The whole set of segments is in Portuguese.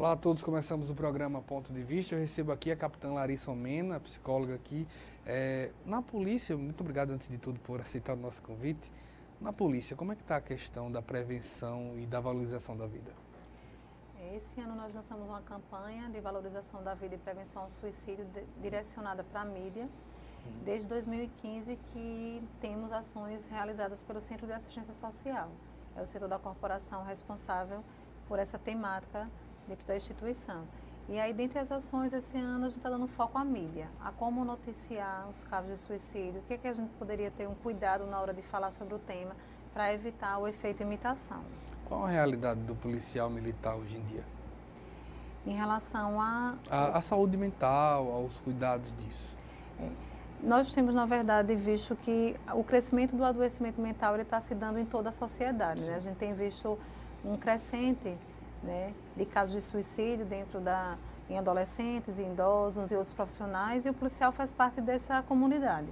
Olá a todos, começamos o programa Ponto de Vista. Eu recebo aqui a capitã Larissa Omena, psicóloga aqui. Na polícia, muito obrigado antes de tudo por aceitar o nosso convite. Na polícia, como é que está a questão da prevenção e da valorização da vida? Esse ano nós lançamos uma campanha de valorização da vida e prevenção ao suicídio direcionada para a mídia. Desde 2015 que temos ações realizadas pelo Centro de Assistência Social. É o setor da corporação responsável por essa temática dentro da instituição. E aí, dentre as ações, esse ano a gente está dando foco à mídia, a como noticiar os casos de suicídio, o que é que a gente poderia ter um cuidado na hora de falar sobre o tema para evitar o efeito imitação. Qual a realidade do policial militar hoje em dia? Em relação A saúde mental, aos cuidados disso. Nós temos, na verdade, visto que o crescimento do adoecimento mental está se dando em toda a sociedade. Né? A gente tem visto um crescente, né, de casos de suicídio em adolescentes, em idosos e outros profissionais, e o policial faz parte dessa comunidade.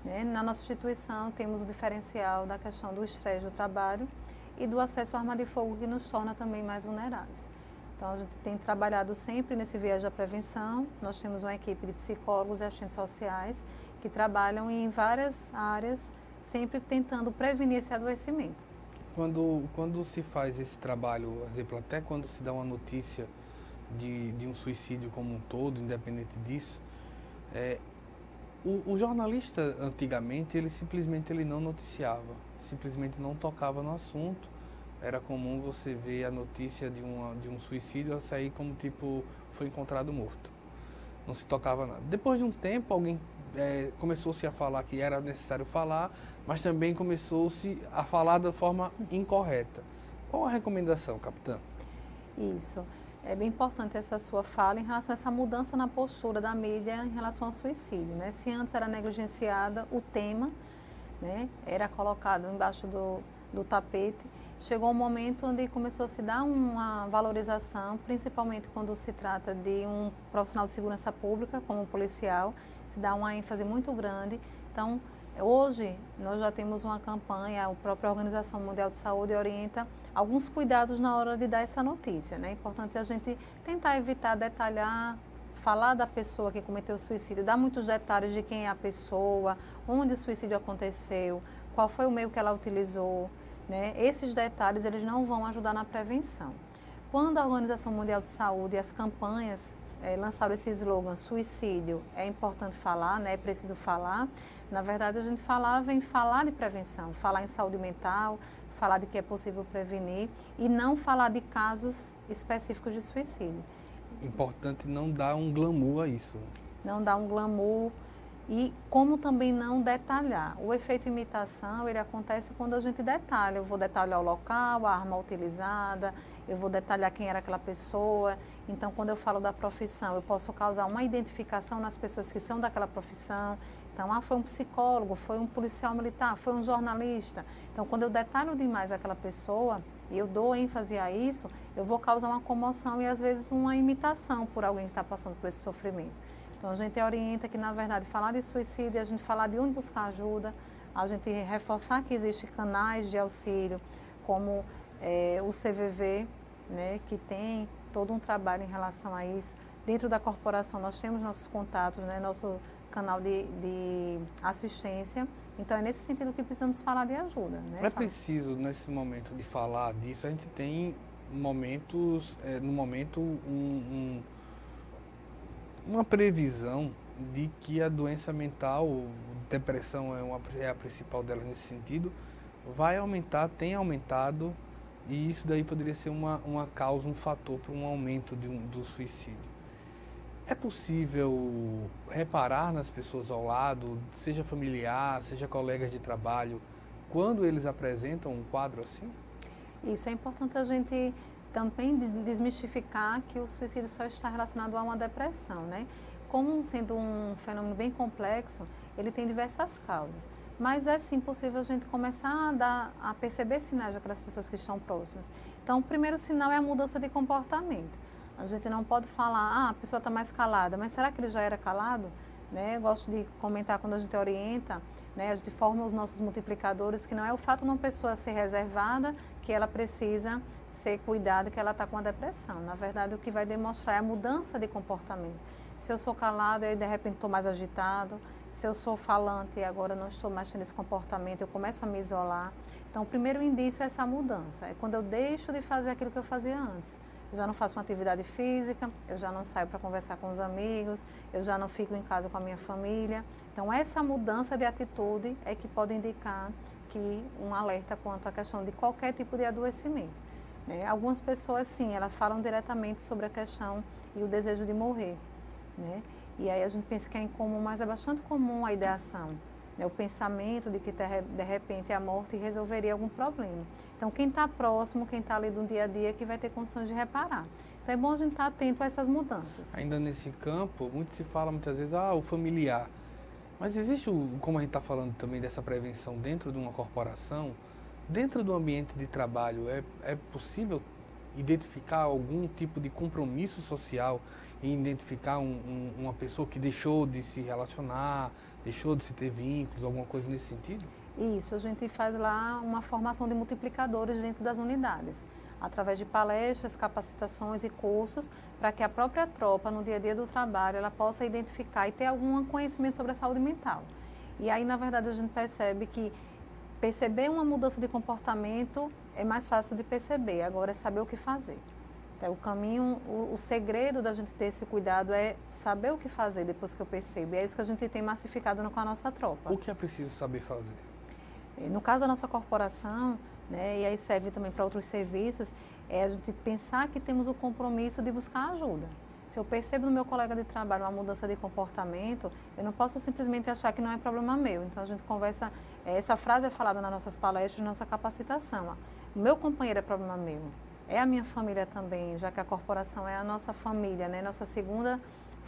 Né? Na nossa instituição temos o diferencial da questão do estresse do trabalho e do acesso à arma de fogo, que nos torna também mais vulneráveis. Então, a gente tem trabalhado sempre nesse viés da prevenção. Nós temos uma equipe de psicólogos e assistentes sociais que trabalham em várias áreas, sempre tentando prevenir esse adoecimento. Quando se faz esse trabalho, por exemplo, até quando se dá uma notícia de um suicídio como um todo, independente disso, o jornalista antigamente, ele simplesmente não noticiava, simplesmente não tocava no assunto. Era comum você ver a notícia de um suicídio sair como tipo, foi encontrado morto. Não se tocava nada. Depois de um tempo, alguém começou-se a falar que era necessário falar, mas também começou-se a falar da forma incorreta. Qual a recomendação, capitã? Isso. É bem importante essa sua fala em relação a essa mudança na postura da mídia em relação ao suicídio. Né? Se antes era negligenciada, o tema, né, era colocado embaixo do tapete, chegou um momento onde começou a se dar uma valorização, principalmente quando se trata de um profissional de segurança pública, como um policial, se dá uma ênfase muito grande. Então, hoje, nós já temos uma campanha, a própria Organização Mundial de Saúde orienta alguns cuidados na hora de dar essa notícia. Né? É importante a gente tentar evitar detalhar, falar da pessoa que cometeu o suicídio, dar muitos detalhes de quem é a pessoa, onde o suicídio aconteceu, qual foi o meio que ela utilizou. Né? Esses detalhes eles não vão ajudar na prevenção. Quando a Organização Mundial de Saúde e as campanhas lançaram esse slogan, suicídio, é importante falar, né? É preciso falar. Na verdade, a gente falava em falar de prevenção, falar em saúde mental, falar de que é possível prevenir e não falar de casos específicos de suicídio. Importante não dar um glamour a isso. Não dar um glamour. E como também não detalhar. O efeito imitação, ele acontece quando a gente detalha. Eu vou detalhar o local, a arma utilizada, eu vou detalhar quem era aquela pessoa. Então, quando eu falo da profissão, eu posso causar uma identificação nas pessoas que são daquela profissão. Então, foi um psicólogo, foi um policial militar, foi um jornalista. Então, quando eu detalho demais aquela pessoa e eu dou ênfase a isso, eu vou causar uma comoção e, às vezes, uma imitação por alguém que está passando por esse sofrimento. Então, a gente orienta que, na verdade, falar de suicídio, a gente falar de onde buscar ajuda, a gente reforçar que existem canais de auxílio, como o CVV, né, que tem todo um trabalho em relação a isso. Dentro da corporação, nós temos nossos contatos, né, nosso canal de assistência. Então, é nesse sentido que precisamos falar de ajuda. Né? É preciso, nesse momento de falar disso, a gente tem momentos, uma previsão de que a doença mental, depressão é a principal dela nesse sentido, vai aumentar, tem aumentado, e isso daí poderia ser uma causa, um fator para um aumento do suicídio. É possível reparar nas pessoas ao lado, seja familiar, seja colegas de trabalho, quando eles apresentam um quadro assim? Isso, é importante a gente também desmistificar que o suicídio só está relacionado a uma depressão, né? Como sendo um fenômeno bem complexo, ele tem diversas causas. Mas é sim possível a gente começar a perceber sinais daquelas pessoas que estão próximas. Então, o primeiro sinal é a mudança de comportamento. A gente não pode falar, a pessoa está mais calada, mas será que ele já era calado? né? Eu gosto de comentar quando a gente orienta, né? A gente forma os nossos multiplicadores, que não é o fato de uma pessoa ser reservada que ela precisa ser cuidada, que ela está com a depressão. Na verdade, o que vai demonstrar é a mudança de comportamento. Se eu sou calado e de repente estou mais agitado, se eu sou falante e agora não estou mais tendo esse comportamento, eu começo a me isolar. Então, o primeiro indício é essa mudança, é quando eu deixo de fazer aquilo que eu fazia antes. Eu já não faço uma atividade física, eu já não saio para conversar com os amigos, eu já não fico em casa com a minha família. Então, essa mudança de atitude é que pode indicar que um alerta quanto à questão de qualquer tipo de adoecimento, né? Algumas pessoas, sim, elas falam diretamente sobre a questão e o desejo de morrer, né? E aí a gente pensa que é incomum, mas é bastante comum a ideação, né? O pensamento de que de repente a morte resolveria algum problema. Então, quem está próximo, quem está ali do dia a dia, que vai ter condições de reparar. Então, é bom a gente estar atento a essas mudanças. Ainda nesse campo, muito se fala muitas vezes, o familiar. Mas existe, como a gente está falando também dessa prevenção dentro de uma corporação, dentro do ambiente de trabalho, é possível identificar algum tipo de compromisso social e identificar uma pessoa que deixou de se relacionar, deixou de se ter vínculos, alguma coisa nesse sentido? Isso, a gente faz lá uma formação de multiplicadores dentro das unidades, através de palestras, capacitações e cursos, para que a própria tropa, no dia a dia do trabalho, ela possa identificar e ter algum conhecimento sobre a saúde mental. E aí, na verdade, a gente percebe que perceber uma mudança de comportamento é mais fácil de perceber, agora é saber o que fazer. Então, o caminho, o segredo da gente ter esse cuidado é saber o que fazer depois que eu percebo. E é isso que a gente tem massificado com a nossa tropa. O que é preciso saber fazer? No caso da nossa corporação, né, e aí serve também para outros serviços, é a gente pensar que temos o compromisso de buscar ajuda. Se eu percebo no meu colega de trabalho uma mudança de comportamento, eu não posso simplesmente achar que não é problema meu. Então, a gente conversa, essa frase é falada nas nossas palestras, na nossa capacitação. O meu companheiro é problema meu, é a minha família também, já que a corporação é a nossa família, né, nossa segunda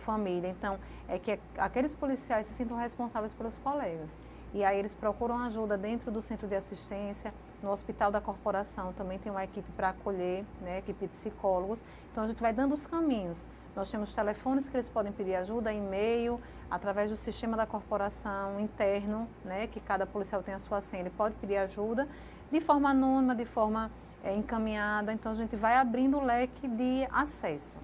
família. Então, é que aqueles policiais se sintam responsáveis pelos colegas. E aí eles procuram ajuda dentro do centro de assistência, no hospital da corporação também tem uma equipe para acolher, né, equipe de psicólogos. Então a gente vai dando os caminhos. Nós temos telefones que eles podem pedir ajuda, e-mail, através do sistema da corporação interno, né, que cada policial tem a sua senha, ele pode pedir ajuda de forma anônima, de forma encaminhada. Então a gente vai abrindo o leque de acesso,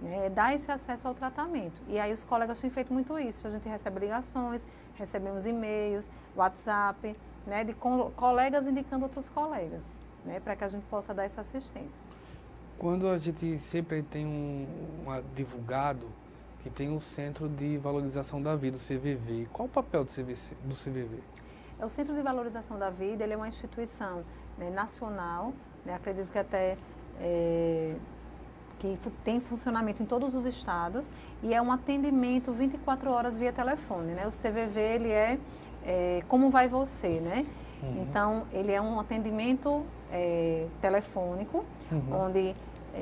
né, dar esse acesso ao tratamento. E aí os colegas têm feito muito isso, a gente recebe ligações, recebemos e-mails, WhatsApp, né, de colegas indicando outros colegas, né, para que a gente possa dar essa assistência. Quando a gente sempre tem divulgado que tem o Centro de Valorização da Vida, o CVV, qual o papel do CVV? O Centro de Valorização da Vida, ele é uma instituição, né, nacional, né, acredito que até que tem funcionamento em todos os estados, e é um atendimento 24 horas via telefone, né? O CVV, ele é como vai você, né? Uhum. Então, ele é um atendimento telefônico, onde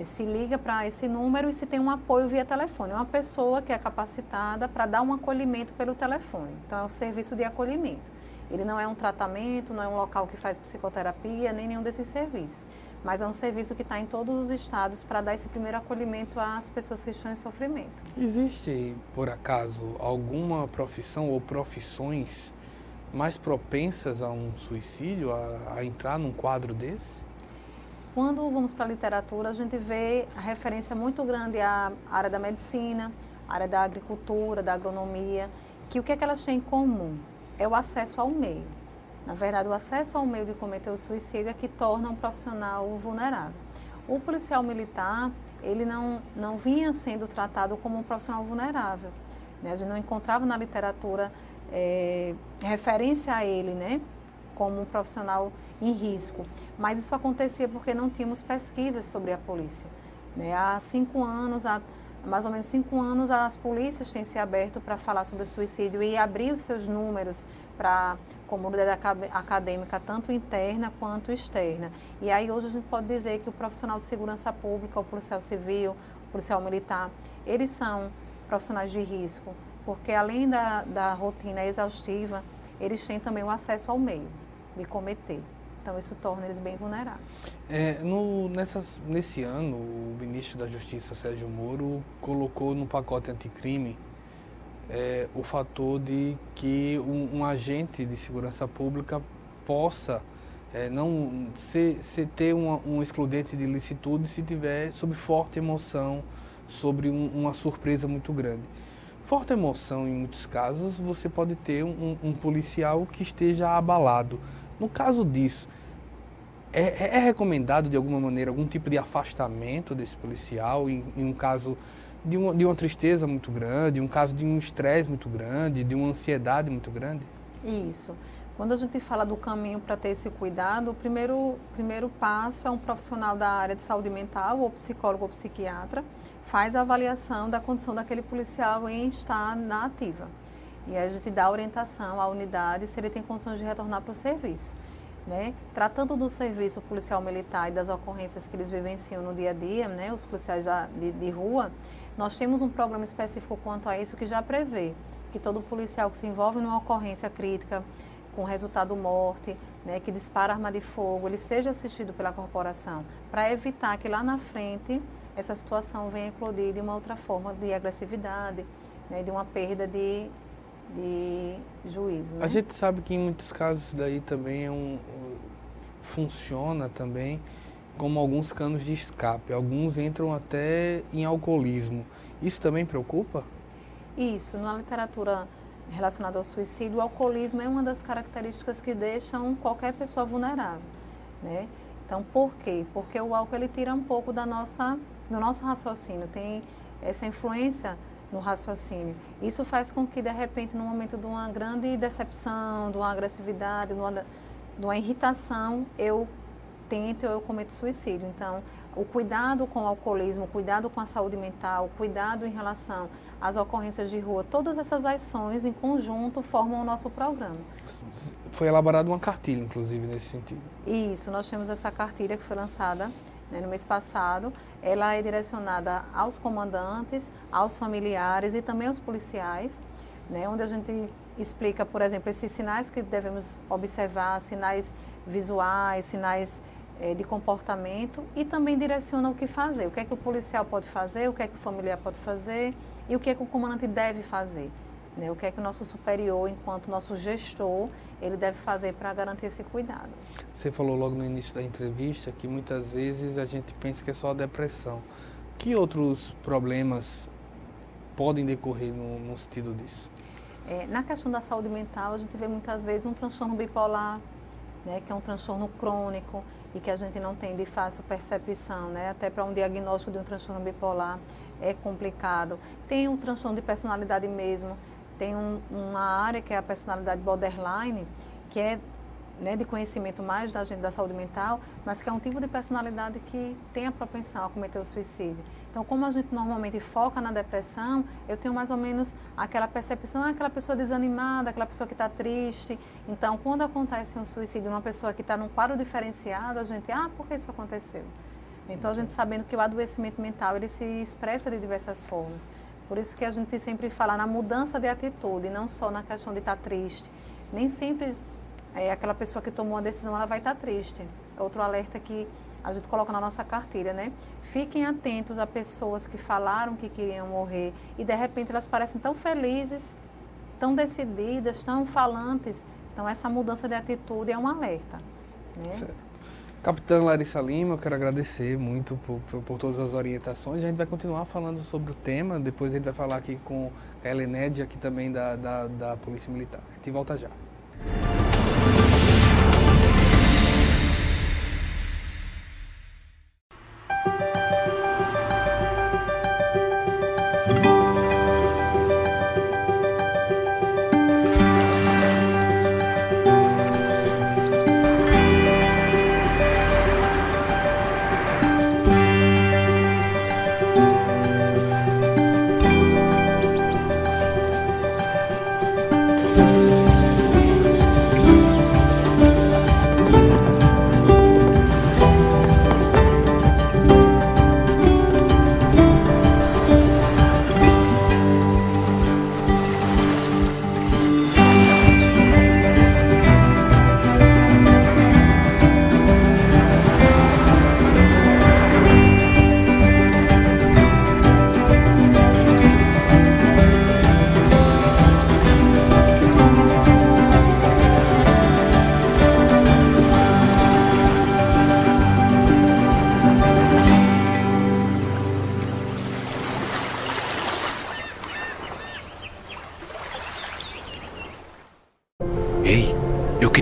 se liga para esse número e se tem um apoio via telefone. É uma pessoa que é capacitada para dar um acolhimento pelo telefone. Então, é um serviço de acolhimento. Ele não é um tratamento, não é um local que faz psicoterapia, nem nenhum desses serviços. Mas é um serviço que está em todos os estados para dar esse primeiro acolhimento às pessoas que estão em sofrimento. Existe, por acaso, alguma profissão ou profissões mais propensas a um suicídio, a entrar num quadro desse? Quando vamos para a literatura, a gente vê a referência muito grande à área da medicina, à área da agricultura, da agronomia, que o que é que elas têm em comum? É o acesso ao meio. Na verdade, o acesso ao meio de cometer o suicídio é que torna um profissional vulnerável. O policial militar, ele não vinha sendo tratado como um profissional vulnerável, né? A gente não encontrava na literatura referência a ele, né, como um profissional em risco. Mas isso acontecia porque não tínhamos pesquisas sobre a polícia, né? Há 5 anos, mais ou menos 5 anos, as polícias têm se aberto para falar sobre o suicídio e abrir os seus números para a comunidade acadêmica, tanto interna quanto externa. E aí hoje a gente pode dizer que o profissional de segurança pública, o policial civil, o policial militar, eles são profissionais de risco, porque além da rotina exaustiva, eles têm também o acesso ao meio de cometer. Então, isso torna eles bem vulneráveis. Nesse ano, o ministro da Justiça, Sérgio Moro, colocou no pacote anticrime o fator de que um agente de segurança pública possa não ter um excludente de ilicitude se tiver sob forte emoção, sobre uma surpresa muito grande. Forte emoção, em muitos casos, você pode ter um policial que esteja abalado. No caso disso, é recomendado, de alguma maneira, algum tipo de afastamento desse policial, em um caso de uma tristeza muito grande, um caso de um estresse muito grande, de uma ansiedade muito grande? Isso. Quando a gente fala do caminho para ter esse cuidado, o primeiro passo é um profissional da área de saúde mental, ou psicólogo ou psiquiatra, faz a avaliação da condição daquele policial em estar na ativa. E aí a gente dá orientação à unidade se ele tem condições de retornar para o serviço. Né? Tratando do serviço policial militar e das ocorrências que eles vivenciam no dia a dia, né? Os policiais de rua, nós temos um programa específico quanto a isso que já prevê que todo policial que se envolve numa ocorrência crítica, com resultado morte, né, que dispara arma de fogo, ele seja assistido pela corporação, para evitar que lá na frente essa situação venha eclodir de uma outra forma de agressividade, né, de uma perda de juízo. Né? A gente sabe que em muitos casos isso daí também funciona também como alguns canos de escape. Alguns entram até em alcoolismo. Isso também preocupa? Isso. Na literatura relacionada ao suicídio, o alcoolismo é uma das características que deixam qualquer pessoa vulnerável. Né? Então, por quê? Porque o álcool ele tira um pouco do nosso raciocínio, tem essa influência no raciocínio. Isso faz com que, de repente, no momento de uma grande decepção, de uma agressividade, de uma irritação, eu tente ou eu cometo suicídio. Então, o cuidado com o alcoolismo, o cuidado com a saúde mental, o cuidado em relação às ocorrências de rua, todas essas ações em conjunto formam o nosso programa. Foi elaborada uma cartilha, inclusive, nesse sentido. Isso, nós temos essa cartilha que foi lançada, né, no mês passado. Ela é direcionada aos comandantes, aos familiares e também aos policiais, né, onde a gente explica, por exemplo, esses sinais que devemos observar, sinais visuais, sinais de comportamento, e também direciona o que fazer, o que é que o policial pode fazer, o que é que o familiar pode fazer e o que é que o comandante deve fazer. Né? O que é que o nosso superior, enquanto nosso gestor, ele deve fazer para garantir esse cuidado. Você falou logo no início da entrevista que muitas vezes a gente pensa que é só a depressão. Que outros problemas podem decorrer no sentido disso? Na questão da saúde mental, a gente vê muitas vezes um transtorno bipolar, né, que é um transtorno crônico e que a gente não tem de fácil percepção, né? Até para um diagnóstico de um transtorno bipolar é complicado. Tem um transtorno de personalidade mesmo, tem uma área que é a personalidade borderline, que é, né, de conhecimento mais da gente da saúde mental, mas que é um tipo de personalidade que tem a propensão a cometer o suicídio. Então, como a gente normalmente foca na depressão, eu tenho mais ou menos aquela percepção, aquela pessoa desanimada, aquela pessoa que está triste. Então, quando acontece um suicídio numa pessoa que está num quadro diferenciado, a gente, por que isso aconteceu? Então, a gente sabendo que o adoecimento mental, ele se expressa de diversas formas. Por isso que a gente sempre fala na mudança de atitude, não só na questão de estar triste. Nem sempre aquela pessoa que tomou uma decisão, ela vai estar triste. Outro alerta que a gente coloca na nossa cartilha, né? Fiquem atentos a pessoas que falaram que queriam morrer e, de repente, elas parecem tão felizes, tão decididas, tão falantes. Então, essa mudança de atitude é um alerta. Né? Certo. Capitã Larissa Lima, eu quero agradecer muito por todas as orientações. A gente vai continuar falando sobre o tema, depois a gente vai falar aqui com a Helenédia, aqui também da Polícia Militar. A gente volta já.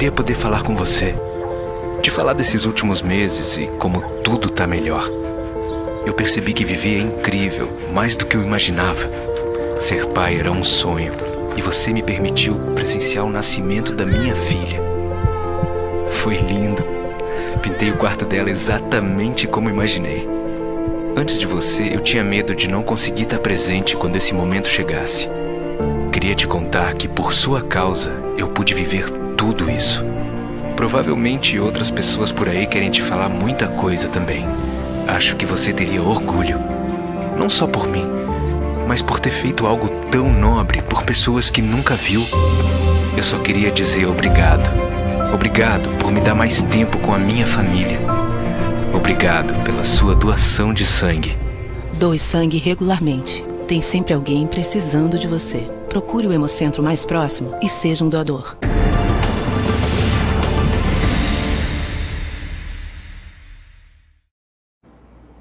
queria poder falar com você. Te falar desses últimos meses e como tudo tá melhor. Eu percebi que viver é incrível, mais do que eu imaginava. Ser pai era um sonho e você me permitiu presenciar o nascimento da minha filha. Foi lindo. Pintei o quarto dela exatamente como imaginei. Antes de você, eu tinha medo de não conseguir estar presente quando esse momento chegasse. Queria te contar que, por sua causa, eu pude viver tudo isso. Provavelmente outras pessoas por aí querem te falar muita coisa também. Acho que você teria orgulho. Não só por mim, mas por ter feito algo tão nobre por pessoas que nunca viu. Eu só queria dizer obrigado. Obrigado por me dar mais tempo com a minha família. Obrigado pela sua doação de sangue. Doe sangue regularmente. Tem sempre alguém precisando de você. Procure o Hemocentro mais próximo e seja um doador.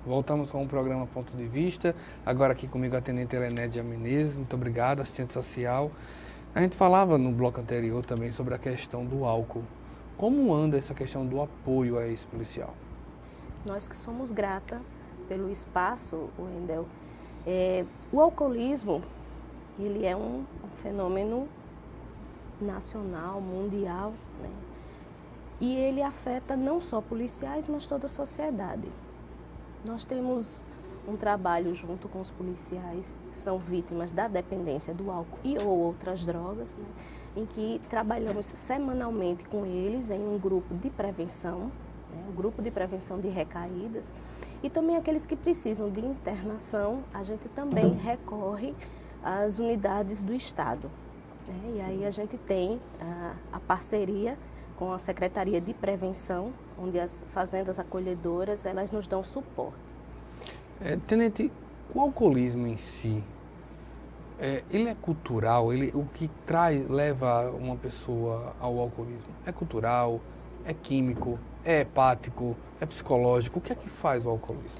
Voltamos com o programa Ponto de Vista. Agora aqui comigo a Tenente Helenédia Menezes. Muito obrigado, assistente social. A gente falava no bloco anterior também sobre a questão do álcool. Como anda essa questão do apoio a esse policial? Nós que somos grata pelo espaço, Wendel. O alcoolismo, ele é um fenômeno nacional, mundial, né? E ele afeta não só policiais, mas toda a sociedade. Nós temos um trabalho junto com os policiais que são vítimas da dependência do álcool e ou outras drogas, né? Em que trabalhamos semanalmente com eles em um grupo de prevenção, né? Um grupo de prevenção de recaídas, e também aqueles que precisam de internação, a gente também recorre às unidades do Estado, né? E aí a gente tem a parceria com a Secretaria de Prevenção, onde as fazendas acolhedoras, elas nos dão suporte. Tenente, o alcoolismo em si, ele é cultural? O que leva uma pessoa ao alcoolismo? É cultural? É químico? É hepático? É psicológico? O que é que faz o alcoolismo?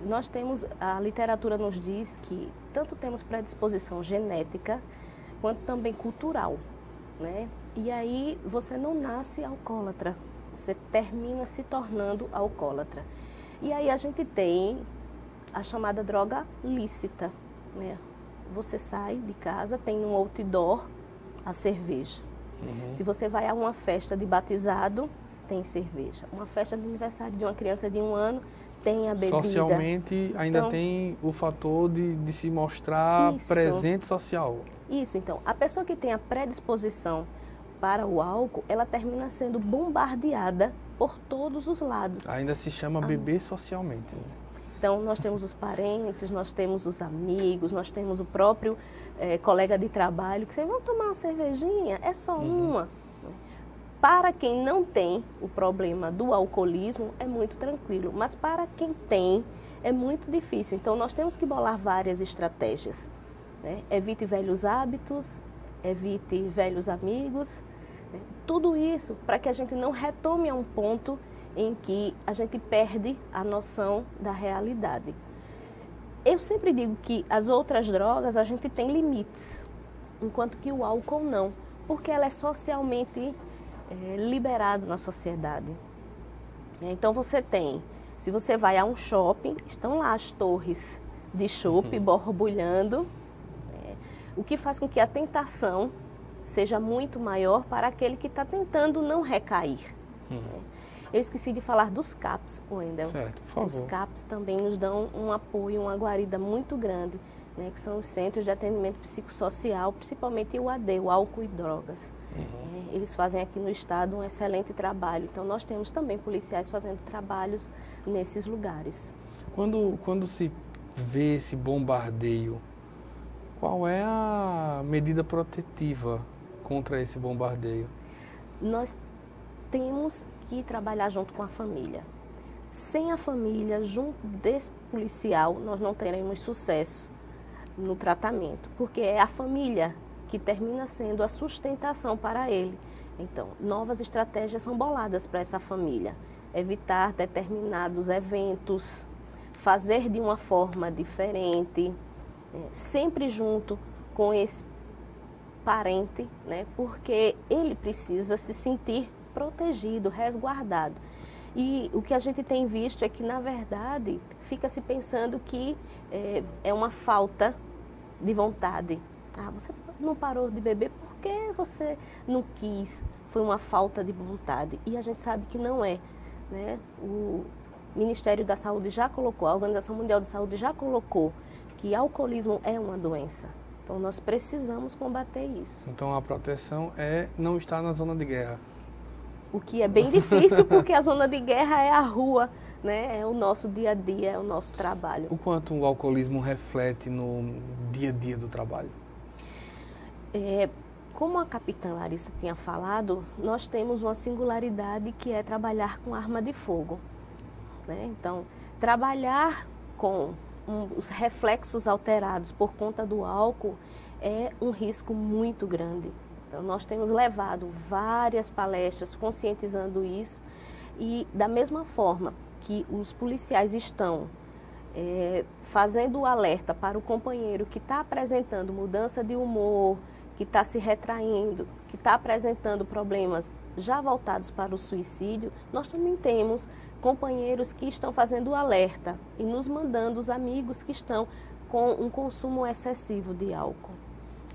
Nós temos, a literatura nos diz que tanto temos predisposição genética, quanto também cultural, né? E aí você não nasce alcoólatra, você termina se tornando alcoólatra. E aí a gente tem a chamada droga lícita, né? Você sai de casa, tem um outdoor, a cerveja. Se você vai a uma festa de batizado, tem cerveja. Uma festa de aniversário de uma criança de 1 ano, tem a bebida. Socialmente ainda então, tem o fator de se mostrar presente social. Isso, então, a pessoa que tem a predisposição para o álcool, ela termina sendo bombardeada por todos os lados. Ainda se chama beber socialmente. Então, nós temos os parentes, nós temos os amigos, nós temos o próprio colega de trabalho, que você vai tomar uma cervejinha, é só uma. Para quem não tem o problema do alcoolismo, é muito tranquilo, mas para quem tem, é muito difícil. Então, nós temos que bolar várias estratégias, né? Evite velhos hábitos, evite velhos amigos, né? Tudo isso para que a gente não retome a um ponto em que a gente perde a noção da realidade. Eu sempre digo que as outras drogas a gente tem limites, enquanto que o álcool não, porque ela é socialmente liberado na sociedade. Então você tem, se você vai a um shopping, estão lá as torres de chopp borbulhando, o que faz com que a tentação seja muito maior para aquele que está tentando não recair. Eu esqueci de falar dos CAPs, Wendel. Certo, por favor. Os CAPs também nos dão um apoio, uma guarida muito grande, né, que são os Centros de Atendimento Psicossocial, principalmente o AD, o Álcool e Drogas. Eles fazem aqui no estado um excelente trabalho. Então, nós temos também policiais fazendo trabalhos nesses lugares. Quando se vê esse bombardeio, qual é a medida protetiva contra esse bombardeio? Nós temos que trabalhar junto com a família. Sem a família, junto desse policial, nós não teremos sucesso no tratamento, porque é a família que termina sendo a sustentação para ele. Então, novas estratégias são boladas para essa família. Evitar determinados eventos, fazer de uma forma diferente, sempre junto com esse parente, né? Porque ele precisa se sentir protegido, resguardado. E o que a gente tem visto é que, na verdade, fica se pensando que é uma falta de vontade. Ah, você não parou de beber porque você não quis, foi uma falta de vontade. E a gente sabe que não é, né? O Ministério da Saúde já colocou, a Organização Mundial de Saúde já colocou que alcoolismo é uma doença. Então, nós precisamos combater isso. Então, a proteção é não estar na zona de guerra. O que é bem difícil, porque a zona de guerra é a rua, né? É o nosso dia a dia, é o nosso trabalho. O quanto o alcoolismo reflete no dia a dia do trabalho? Como a capitã Larissa tinha falado, nós temos uma singularidade que é trabalhar com arma de fogo, né? Então, trabalhar com os reflexos alterados por conta do álcool é um risco muito grande. Então, nós temos levado várias palestras conscientizando isso e, da mesma forma que os policiais estão fazendo o alerta para o companheiro que está apresentando mudança de humor, que está se retraindo, que está apresentando problemas já voltados para o suicídio, nós também temos companheiros que estão fazendo o alerta e nos mandando os amigos que estão com um consumo excessivo de álcool.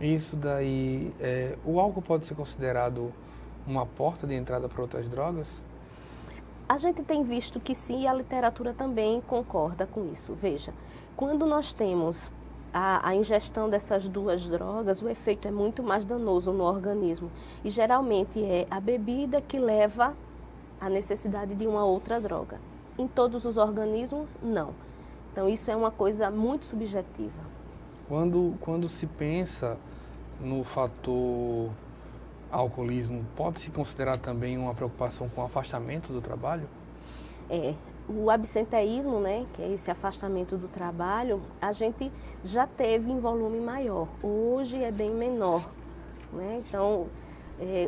Isso daí, o álcool pode ser considerado uma porta de entrada para outras drogas? A gente tem visto que sim, e a literatura também concorda com isso. Veja, quando nós temos a ingestão dessas duas drogas, o efeito é muito mais danoso no organismo. E geralmente é a bebida que leva à necessidade de uma outra droga. Em todos os organismos, não. Então, isso é uma coisa muito subjetiva. Quando se pensa no fator alcoolismo, pode-se considerar também uma preocupação com o afastamento do trabalho? O absenteísmo, né, que é esse afastamento do trabalho, a gente já teve em volume maior. Hoje é bem menor, né? Então,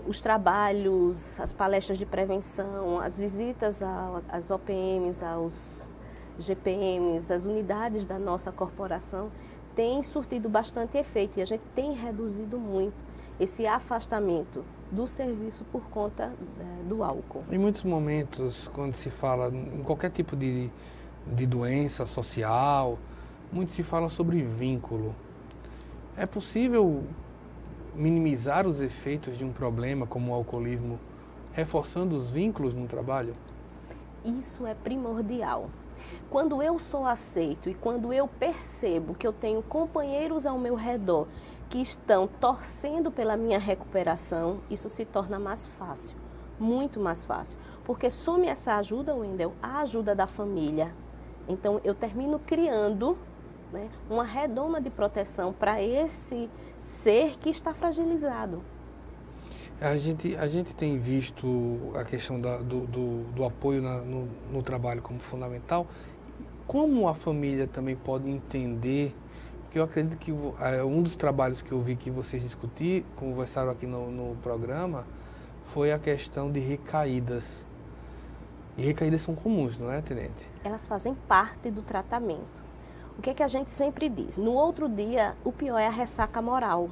os trabalhos, as palestras de prevenção, as visitas às OPMs, aos GPMs, as unidades da nossa corporação, tem surtido bastante efeito e a gente tem reduzido muito esse afastamento do serviço por conta do álcool. Em muitos momentos, quando se fala em qualquer tipo de doença social, muito se fala sobre vínculo. É possível minimizar os efeitos de um problema como o alcoolismo reforçando os vínculos no trabalho? Isso é primordial. Quando eu sou aceito e quando eu percebo que eu tenho companheiros ao meu redor que estão torcendo pela minha recuperação, isso se torna mais fácil, muito mais fácil. Porque some essa ajuda, Wendel, a ajuda da família. Então, eu termino criando, né, uma redoma de proteção para esse ser que está fragilizado. A gente tem visto a questão do apoio no trabalho como fundamental. Como a família também pode entender, porque eu acredito que um dos trabalhos que eu vi que vocês conversaram aqui no programa, foi a questão de recaídas. E recaídas são comuns, não é, Tenente? Elas fazem parte do tratamento. O que é que a gente sempre diz? No outro dia, o pior é a ressaca moral.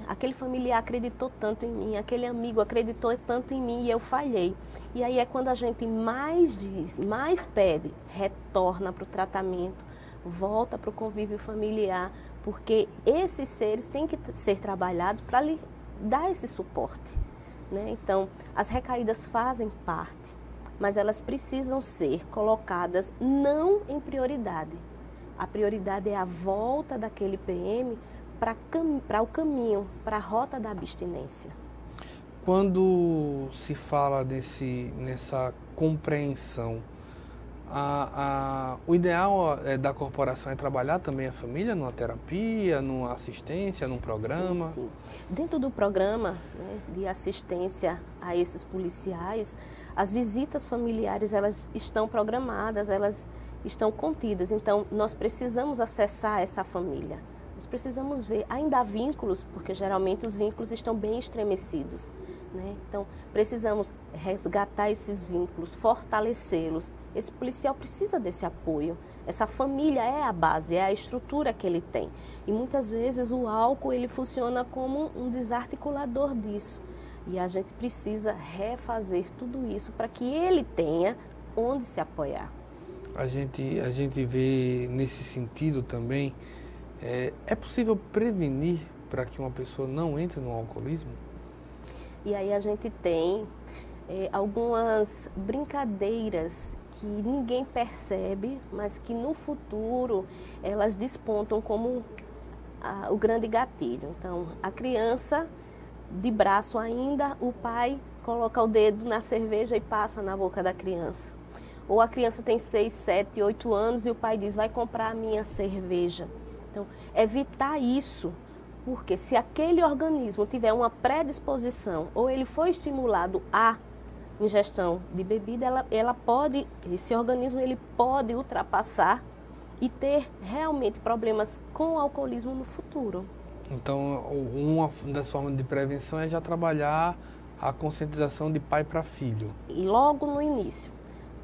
Aquele familiar acreditou tanto em mim, aquele amigo acreditou tanto em mim e eu falhei. E aí é quando a gente mais diz, mais pede, retorna para o tratamento, volta para o convívio familiar, porque esses seres têm que ser trabalhados para lhe dar esse suporte, né? Então, as recaídas fazem parte, mas elas precisam ser colocadas não em prioridade. A prioridade é a volta daquele PM para o caminho, para a rota da abstinência. Quando se fala nessa compreensão, o ideal da corporação é trabalhar também a família numa terapia, numa assistência, num programa? Sim, sim. Dentro do programa, né, de assistência a esses policiais, as visitas familiares, elas estão programadas, elas estão contidas. Então, nós precisamos acessar essa família. Nós precisamos ver, ainda há vínculos, porque geralmente os vínculos estão bem estremecidos. né? Então, precisamos resgatar esses vínculos, fortalecê-los. Esse policial precisa desse apoio. Essa família é a base, é a estrutura que ele tem. E muitas vezes o álcool ele funciona como um desarticulador disso. E a gente precisa refazer tudo isso para que ele tenha onde se apoiar. A gente vê nesse sentido também, é possível prevenir para que uma pessoa não entre no alcoolismo? E aí a gente tem algumas brincadeiras que ninguém percebe, mas que no futuro elas despontam como o grande gatilho. Então, a criança de braço ainda, o pai coloca o dedo na cerveja e passa na boca da criança. Ou a criança tem 6, 7, 8 anos e o pai diz, vai comprar a minha cerveja. Então, evitar isso, porque se aquele organismo tiver uma predisposição ou ele foi estimulado à ingestão de bebida, esse organismo ele pode ultrapassar e ter realmente problemas com o alcoolismo no futuro. Então, uma das formas de prevenção é já trabalhar a conscientização de pai para filho. E logo no início,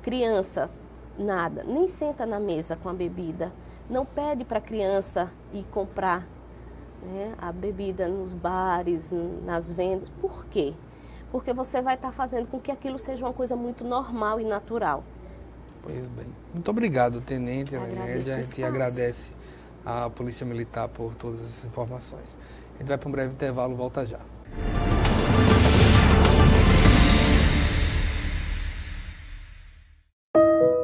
criança, nada, nem senta na mesa com a bebida, não pede para a criança ir comprar, né, a bebida nos bares, nas vendas. Por quê? Porque você vai estar fazendo com que aquilo seja uma coisa muito normal e natural. Pois bem. Muito obrigado, Tenente Elenésia. A gente agradece à Polícia Militar por todas essas informações. A gente vai para um breve intervalo, volta já.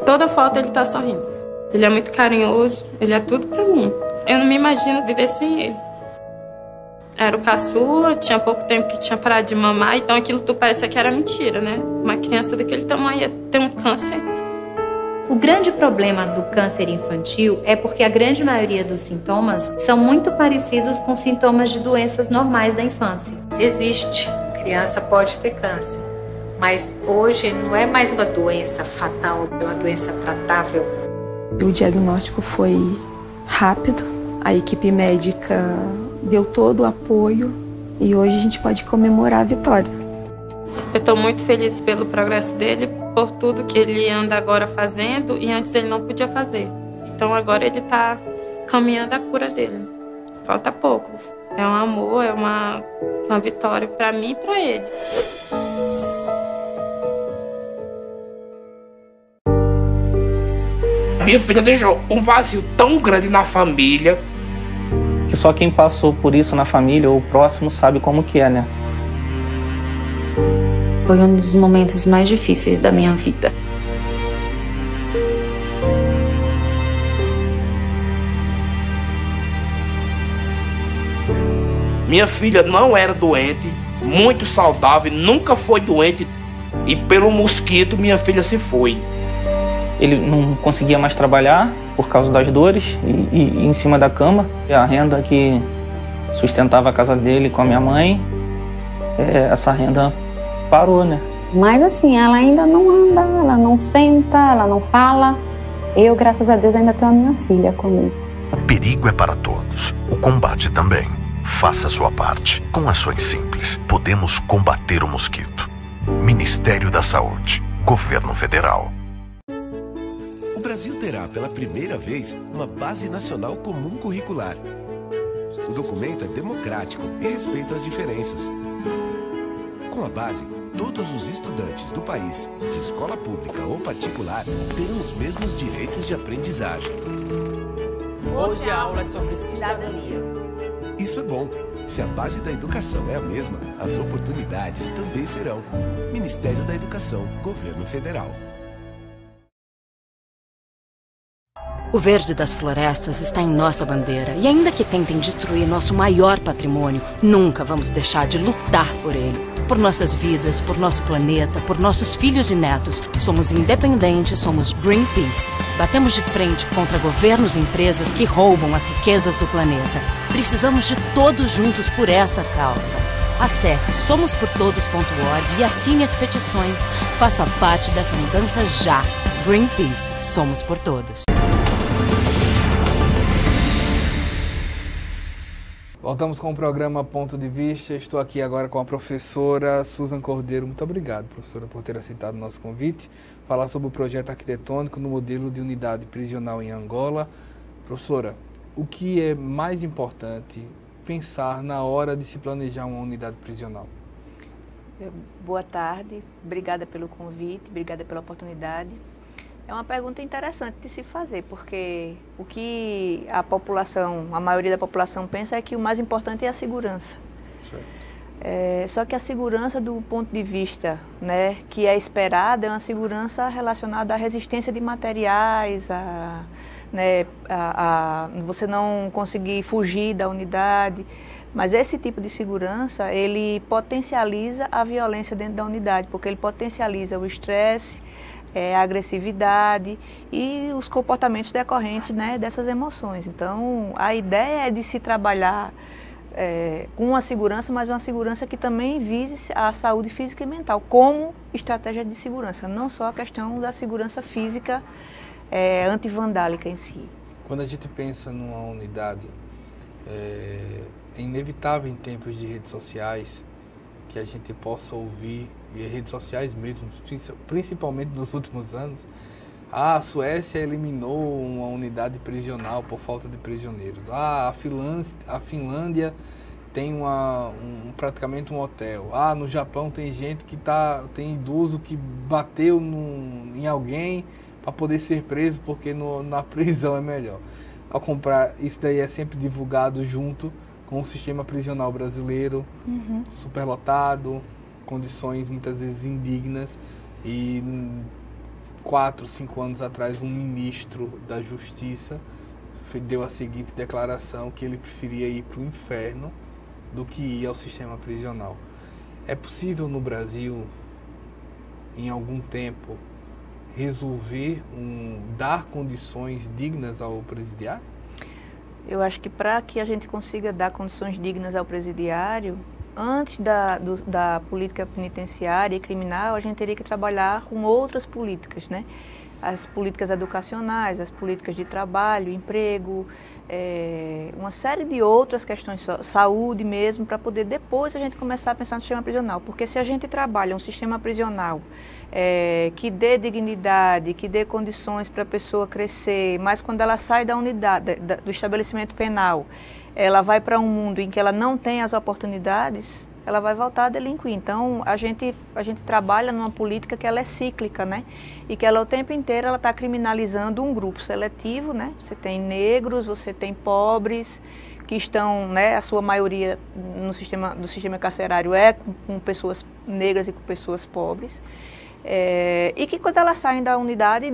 Toda foto ele tá sorrindo. Ele é muito carinhoso, ele é tudo pra mim. Eu não me imagino viver sem ele. Era o caçula, tinha pouco tempo que tinha parado de mamar, então aquilo tudo parecia que era mentira, né? Uma criança daquele tamanho ia ter um câncer. O grande problema do câncer infantil é porque a grande maioria dos sintomas são muito parecidos com sintomas de doenças normais da infância. Existe, criança pode ter câncer, mas hoje não é mais uma doença fatal, é uma doença tratável. O diagnóstico foi rápido, a equipe médica deu todo o apoio e hoje a gente pode comemorar a vitória. Eu estou muito feliz pelo progresso dele, por tudo que ele anda agora fazendo e antes ele não podia fazer. Então agora ele está caminhando a cura dele. Falta pouco. É um amor, é uma vitória para mim e para ele. Minha filha deixou um vazio tão grande na família. Que só quem passou por isso na família ou próximo sabe como que é, né? Foi um dos momentos mais difíceis da minha vida. Minha filha não era doente, muito saudável, nunca foi doente. E pelo mosquito minha filha se foi. Ele não conseguia mais trabalhar por causa das dores e em cima da cama. E a renda que sustentava a casa dele com a minha mãe, essa renda parou, né? Mas assim, ela ainda não anda, ela não senta, ela não fala. Eu, graças a Deus, ainda tenho a minha filha comigo. O perigo é para todos, o combate também. Faça a sua parte. Com ações simples, podemos combater o mosquito. Ministério da Saúde, Governo Federal. O Brasil terá pela primeira vez uma Base Nacional Comum Curricular. O documento é democrático e respeita as diferenças. Com a base, todos os estudantes do país, de escola pública ou particular, terão os mesmos direitos de aprendizagem. Hoje a aula é sobre cidadania. Isso é bom. Se a base da educação é a mesma, as oportunidades também serão. Ministério da Educação, Governo Federal. O verde das florestas está em nossa bandeira. E ainda que tentem destruir nosso maior patrimônio, nunca vamos deixar de lutar por ele. Por nossas vidas, por nosso planeta, por nossos filhos e netos. Somos independentes, somos Greenpeace. Batemos de frente contra governos e empresas que roubam as riquezas do planeta. Precisamos de todos juntos por essa causa. Acesse somosportodos.org e assine as petições. Faça parte dessa mudança já. Greenpeace, somos por todos. Voltamos com o programa Ponto de Vista. Estou aqui agora com a professora Susan Cordeiro. Muito obrigado, professora, por ter aceitado o nosso convite. Falar sobre o projeto arquitetônico no modelo de unidade prisional em Angola. Professora, o que é mais importante pensar na hora de se planejar uma unidade prisional? Boa tarde, obrigada pelo convite, obrigada pela oportunidade. É uma pergunta interessante de se fazer, porque o que a população, a maioria da população pensa é que o mais importante é a segurança. Certo. Só que a segurança do ponto de vista, né, que é esperada é uma segurança relacionada à resistência de materiais, você não conseguir fugir da unidade. Mas esse tipo de segurança, ele potencializa a violência dentro da unidade, porque ele potencializa o estresse, a agressividade e os comportamentos decorrentes, né, dessas emoções. Então, a ideia é de se trabalhar com a segurança, mas uma segurança que também vise a saúde física e mental, como estratégia de segurança, não só a questão da segurança física antivandálica em si. Quando a gente pensa numa unidade, é inevitável em tempos de redes sociais que a gente possa ouvir, e redes sociais mesmo, principalmente nos últimos anos, a Suécia eliminou uma unidade prisional por falta de prisioneiros. A Finlândia tem praticamente um hotel. No Japão tem gente que tem idoso que bateu em alguém para poder ser preso porque na prisão é melhor. Ao comprar, isso daí é sempre divulgado junto com o sistema prisional brasileiro, superlotado, condições muitas vezes indignas. E 4, 5 anos atrás, um ministro da Justiça deu a seguinte declaração, que ele preferia ir para o inferno do que ir ao sistema prisional. É possível no Brasil, em algum tempo, resolver dar condições dignas ao presidiário? Eu acho que para que a gente consiga dar condições dignas ao presidiário, antes da política penitenciária e criminal, a gente teria que trabalhar com outras políticas, né? As políticas educacionais, as políticas de trabalho, emprego, uma série de outras questões, saúde mesmo, para poder depois a gente começar a pensar no sistema prisional. Porque se a gente trabalha um sistema prisional que dê dignidade, que dê condições para a pessoa crescer, mas quando ela sai da unidade, do estabelecimento penal, ela vai para um mundo em que ela não tem as oportunidades, ela vai voltar a delinquir. Então, a gente trabalha numa política que ela é cíclica, né? E que ela, o tempo inteiro, ela está criminalizando um grupo seletivo, né? Você tem negros, você tem pobres, que estão, né, a sua maioria do sistema carcerário com pessoas negras e com pessoas pobres. E que quando elas saem da unidade,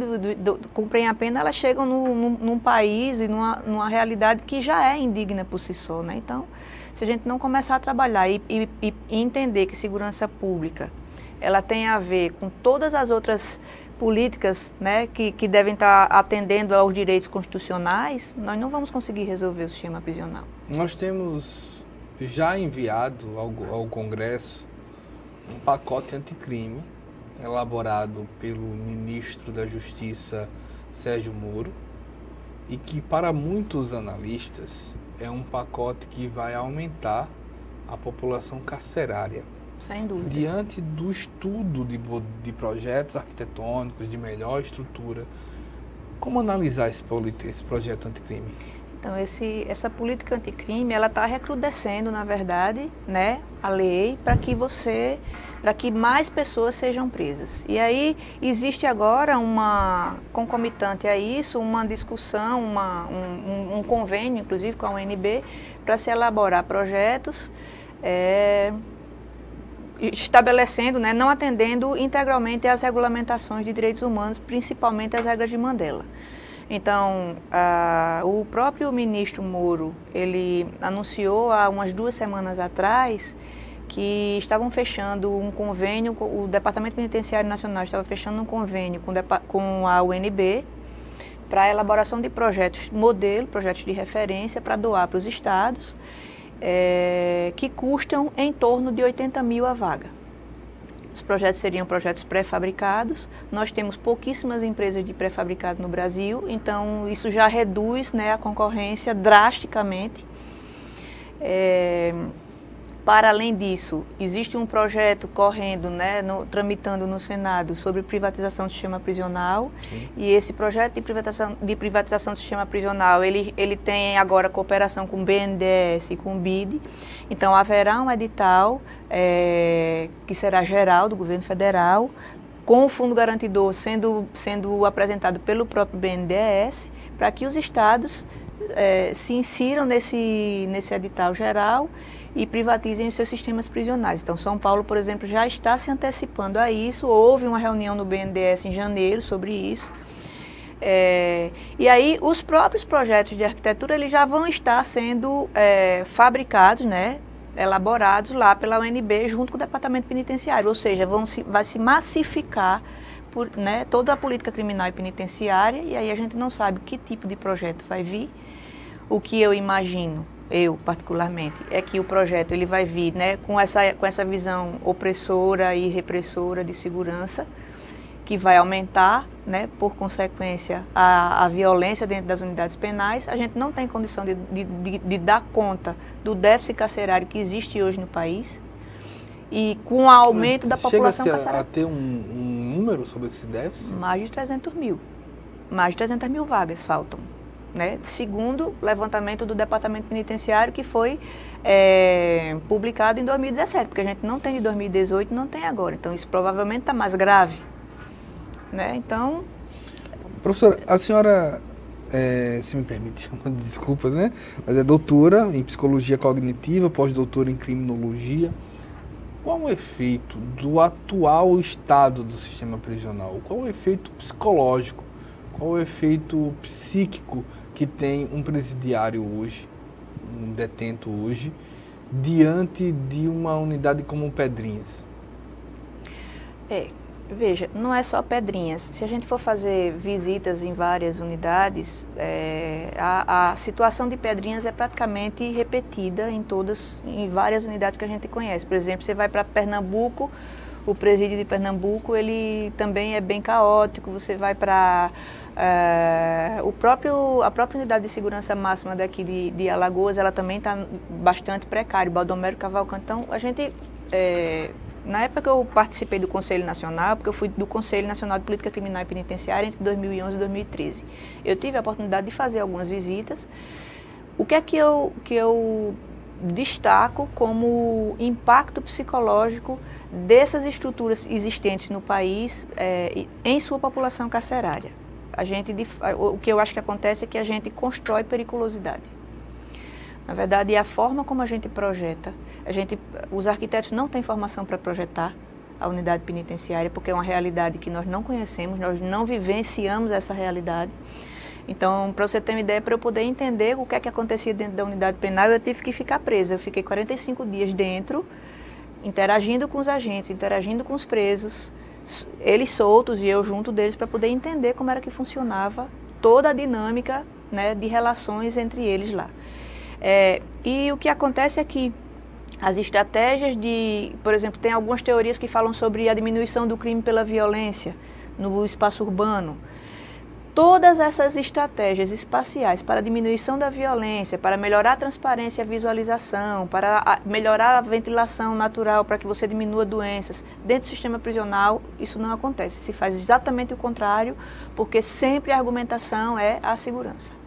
cumprem a pena, elas chegam num país e numa realidade que já é indigna por si só, né? Então, se a gente não começar a trabalhar e entender que segurança pública, ela tem a ver com todas as outras políticas, né, que devem estar atendendo aos direitos constitucionais, nós não vamos conseguir resolver o sistema prisional. Nós temos já enviado ao Congresso um pacote anticrime, elaborado pelo ministro da Justiça, Sérgio Moro, e que para muitos analistas é um pacote que vai aumentar a população carcerária. Sem dúvida. Diante do estudo de projetos arquitetônicos, de melhor estrutura, como analisar esse projeto anticrime? Então, essa política anticrime, ela está recrudescendo, na verdade, né, a lei para que mais pessoas sejam presas. E aí existe agora concomitante a isso, uma discussão, um convênio, inclusive, com a UNB, para se elaborar projetos estabelecendo, né, não atendendo integralmente às regulamentações de direitos humanos, principalmente as regras de Mandela. Então, o próprio ministro Moro, ele anunciou há umas 2 semanas atrás que estavam fechando um convênio, o Departamento Penitenciário Nacional estava fechando um convênio com a UNB para a elaboração de projetos modelo, projetos de referência para doar para os estados, que custam em torno de 80 mil a vaga. Os projetos seriam projetos pré-fabricados. Nós temos pouquíssimas empresas de pré-fabricado no Brasil, então isso já reduz, né, a concorrência drasticamente. Para além disso, existe um projeto correndo, né, tramitando no Senado sobre privatização do sistema prisional. Sim. E esse projeto de privatização do sistema prisional, ele tem agora cooperação com o BNDES e com o BID. Então, haverá um edital que será geral do governo federal, com o fundo garantidor sendo apresentado pelo próprio BNDES, para que os estados se insiram nesse edital geral e privatizem os seus sistemas prisionais. Então, São Paulo, por exemplo, já está se antecipando a isso. Houve uma reunião no BNDES em janeiro sobre isso. E aí, os próprios projetos de arquitetura eles já vão estar sendo fabricados, né, elaborados lá pela UNB junto com o Departamento Penitenciário. Ou seja, vai se massificar né, toda a política criminal e penitenciária, e aí a gente não sabe que tipo de projeto vai vir. O que eu imagino, eu particularmente, é que o projeto ele vai vir, né, com essa visão opressora e repressora de segurança, que vai aumentar, né, por consequência, a violência dentro das unidades penais. A gente não tem condição de dar conta do déficit carcerário que existe hoje no país, e com o aumento da população carcerária. Chega-se a ter um número sobre esse déficit? Mais de 300 mil. Mais de 300 mil vagas faltam, né? Segundo o levantamento do Departamento Penitenciário, que foi publicado em 2017, porque a gente não tem de 2018, não tem agora. Então, isso provavelmente está mais grave, né? Então... Professora, a senhora, se me permite chamar de desculpas, né? Mas é doutora em psicologia cognitiva, pós-doutora em criminologia. Qual o efeito do atual estado do sistema prisional? Qual o efeito psicológico? Qual o efeito psíquico que tem um presidiário hoje, um detento hoje, diante de uma unidade como Pedrinhas? Veja, não é só Pedrinhas. Se a gente for fazer visitas em várias unidades, a situação de Pedrinhas é praticamente repetida em várias unidades que a gente conhece. Por exemplo, você vai para Pernambuco, o presídio de Pernambuco, ele também é bem caótico. Você vai para a própria unidade de segurança máxima daqui de Alagoas, ela também está bastante precária, Baldomero Cavalcante. Então, a gente... Na época que eu participei do Conselho Nacional, porque eu fui do Conselho Nacional de Política Criminal e Penitenciária entre 2011 e 2013. Eu tive a oportunidade de fazer algumas visitas. O que é que eu destaco como impacto psicológico dessas estruturas existentes no país em sua população carcerária? O que eu acho que acontece é que a gente constrói periculosidade. Na verdade, a forma como a gente projeta, os arquitetos não têm formação para projetar a unidade penitenciária, porque é uma realidade que nós não conhecemos, nós não vivenciamos essa realidade. Então, para você ter uma ideia, para eu poder entender o que é que acontecia dentro da unidade penal, eu tive que ficar presa. Eu fiquei 45 dias dentro, interagindo com os agentes, interagindo com os presos, eles soltos e eu junto deles, para poder entender como era que funcionava toda a dinâmica, né, de relações entre eles lá. E o que acontece é que as estratégias por exemplo, tem algumas teorias que falam sobre a diminuição do crime pela violência no espaço urbano. Todas essas estratégias espaciais para a diminuição da violência, para melhorar a transparência e a visualização, para melhorar a ventilação natural, para que você diminua doenças, dentro do sistema prisional, isso não acontece. Se faz exatamente o contrário, porque sempre a argumentação é a segurança.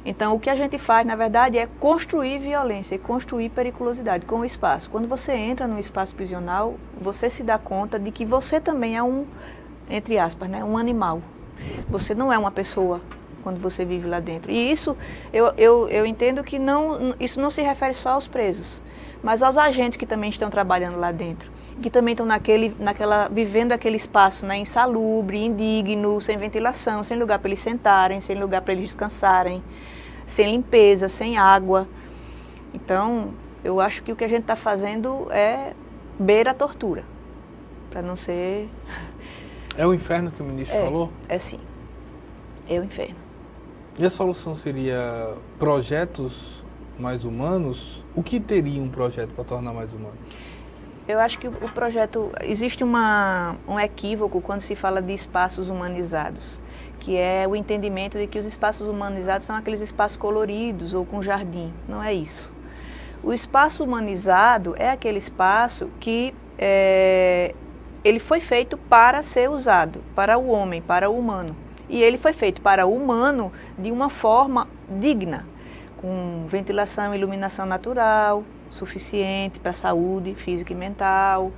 Então, o que a gente faz, na verdade, é construir violência e construir periculosidade com o espaço. Quando você entra no espaço prisional, você se dá conta de que você também é entre aspas, né, um animal. Você não é uma pessoa quando você vive lá dentro. E isso, eu entendo que isso não se refere só aos presos, mas aos agentes que também estão trabalhando lá dentro, que também estão vivendo aquele espaço, né, insalubre, indigno, sem ventilação, sem lugar para eles sentarem, sem lugar para eles descansarem, sem limpeza, sem água. Então, eu acho que o que a gente está fazendo é beira a tortura, para não ser... É o inferno que o ministro falou? É sim, é o inferno. E a solução seria projetos mais humanos? O que teria um projeto para tornar mais humano? Eu acho que o projeto... Existe um equívoco quando se fala de espaços humanizados, que é o entendimento de que os espaços humanizados são aqueles espaços coloridos ou com jardim. Não é isso. O espaço humanizado é aquele espaço que ele foi feito para ser usado, para o homem, para o humano. E ele foi feito para o humano de uma forma digna, com ventilação e iluminação natural, suficiente para a saúde física e mental,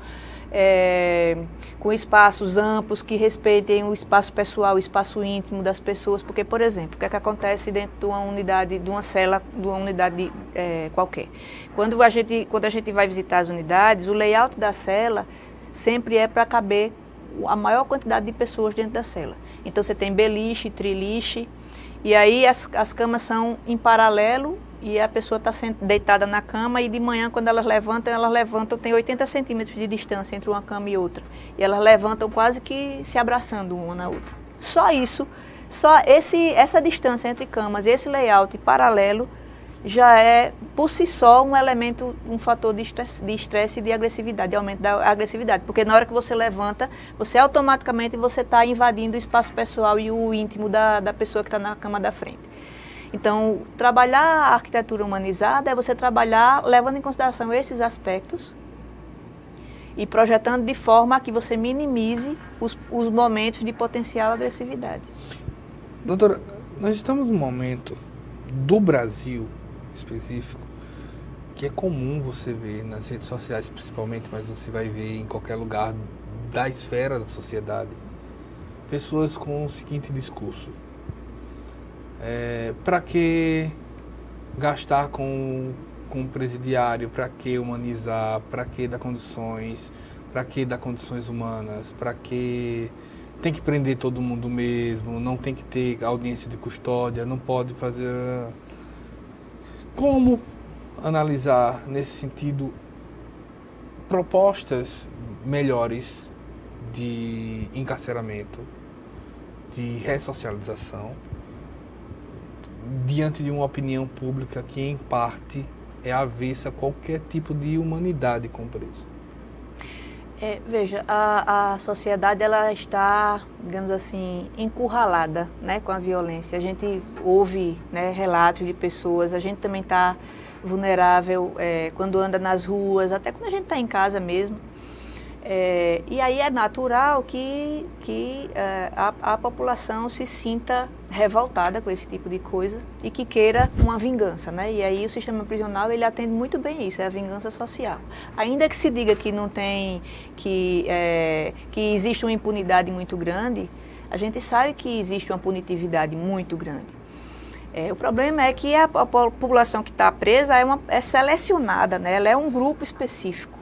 com espaços amplos que respeitem o espaço pessoal, o espaço íntimo das pessoas. Porque, por exemplo, o que é que acontece dentro de uma unidade, de uma cela, de uma unidade qualquer? Quando a gente vai visitar as unidades, o layout da cela sempre é para caber a maior quantidade de pessoas dentro da cela. Então você tem beliche, triliche, e aí as camas são em paralelo e a pessoa está deitada na cama, e de manhã, quando elas levantam, tem 80 centímetros de distância entre uma cama e outra. E elas levantam quase que se abraçando uma na outra. Só isso, essa distância entre camas, esse layout paralelo, já é, por si só, um elemento, um fator de estresse e de agressividade, de aumento da agressividade. Porque na hora que você levanta, você automaticamente está invadindo o espaço pessoal e o íntimo da pessoa que está na cama da frente. Então, trabalhar a arquitetura humanizada é você trabalhar levando em consideração esses aspectos e projetando de forma a que você minimize os momentos de potencial agressividade. Doutora, nós estamos num momento do Brasil específico que é comum você ver nas redes sociais principalmente, mas você vai ver em qualquer lugar da esfera da sociedade, pessoas com o seguinte discurso: para que gastar com o presidiário, para que humanizar, para que dar condições, para que dar condições humanas, para que tem que prender todo mundo mesmo, não tem que ter audiência de custódia, não pode fazer... Como analisar, nesse sentido, propostas melhores de encarceramento, de ressocialização, diante de uma opinião pública que, em parte, é avessa a qualquer tipo de humanidade com o preso? Veja, a sociedade ela está, digamos assim, encurralada, né, com a violência. A gente ouve, né, relatos de pessoas, a gente também está vulnerável quando anda nas ruas, até quando a gente está em casa mesmo. E aí é natural que a população se sinta revoltada com esse tipo de coisa e que queira uma vingança, né? E aí o sistema prisional ele atende muito bem isso, é a vingança social. Ainda que se diga que não tem, que existe uma impunidade muito grande, a gente sabe que existe uma punitividade muito grande. O problema é que a população que está presa é selecionada, né? Ela é um grupo específico.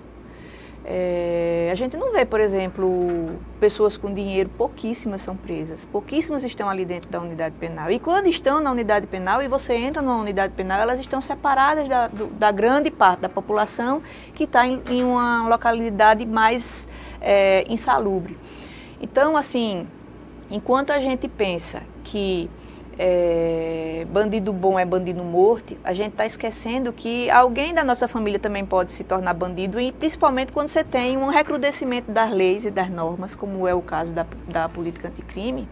A gente não vê, por exemplo, pessoas com dinheiro, pouquíssimas são presas, pouquíssimas estão ali dentro da unidade penal. E quando estão na unidade penal e você entra numa unidade penal, elas estão separadas da grande parte da população que está em uma localidade mais insalubre. Então, assim, enquanto a gente pensa que bandido bom é bandido morto, a gente está esquecendo que alguém da nossa família também pode se tornar bandido, e principalmente quando você tem um recrudescimento das leis e das normas, como é o caso da política anticrime,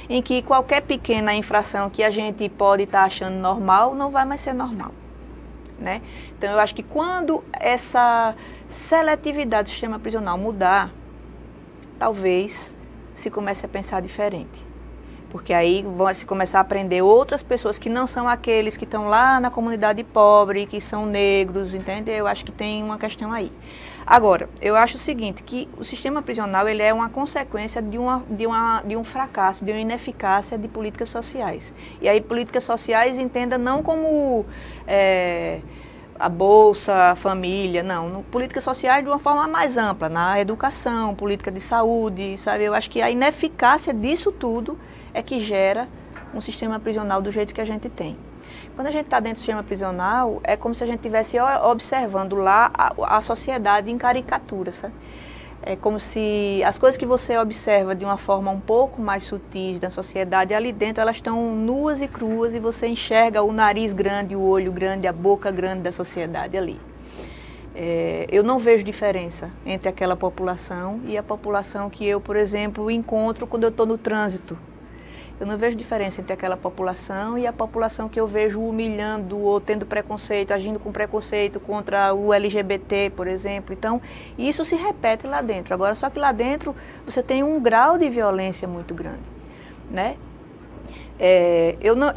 em que qualquer pequena infração que a gente pode estar achando normal, não vai mais ser normal, né? Então eu acho que quando essa seletividade do sistema prisional mudar, talvez se comece a pensar diferente. Porque aí vão se começar a aprender outras pessoas que não são aqueles que estão lá na comunidade pobre, que são negros, entende? Eu acho que tem uma questão aí. Agora, eu acho o seguinte, que o sistema prisional ele é uma consequência de um fracasso, de uma ineficácia de políticas sociais. E aí políticas sociais entenda não como a bolsa, a família, não. Políticas sociais de uma forma mais ampla, na educação, política de saúde, sabe? Eu acho que a ineficácia disso tudo é que gera um sistema prisional do jeito que a gente tem. Quando a gente está dentro do sistema prisional, é como se a gente estivesse observando lá a sociedade em caricatura, sabe? É como se as coisas que você observa de uma forma um pouco mais sutil da sociedade, ali dentro elas estão nuas e cruas e você enxerga o nariz grande, o olho grande, a boca grande da sociedade ali. Eu não vejo diferença entre aquela população e a população que eu, por exemplo, encontro quando eu estou no trânsito. Eu não vejo diferença entre aquela população e a população que eu vejo humilhando ou tendo preconceito, agindo com preconceito contra o LGBT, por exemplo. Então, isso se repete lá dentro. Agora, só que lá dentro você tem um grau de violência muito grande, né?